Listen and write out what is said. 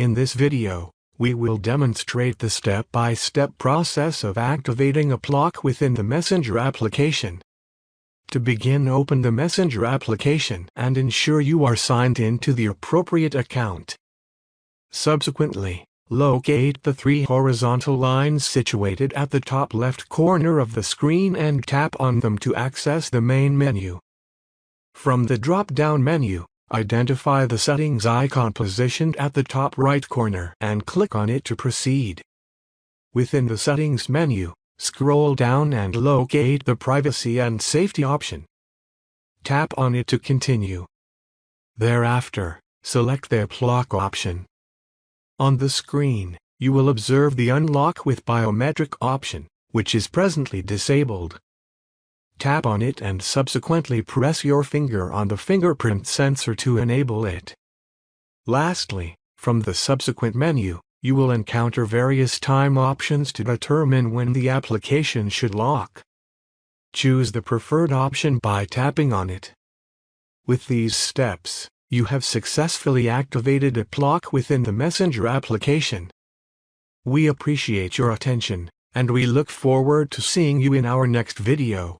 In this video, we will demonstrate the step-by-step process of activating a block within the Messenger application. To begin, open the Messenger application and ensure you are signed in to the appropriate account. Subsequently, locate the three horizontal lines situated at the top left corner of the screen and tap on them to access the main menu. From the drop-down menu, identify the settings icon positioned at the top right corner and click on it to proceed. Within the settings menu, scroll down and locate the privacy and safety option. Tap on it to continue. Thereafter, select the block option. On the screen, you will observe the unlock with biometric option, which is presently disabled. Tap on it and subsequently press your finger on the fingerprint sensor to enable it. Lastly, from the subsequent menu, you will encounter various time options to determine when the application should lock. Choose the preferred option by tapping on it. With these steps, you have successfully activated a block within the Messenger application. We appreciate your attention, and we look forward to seeing you in our next video.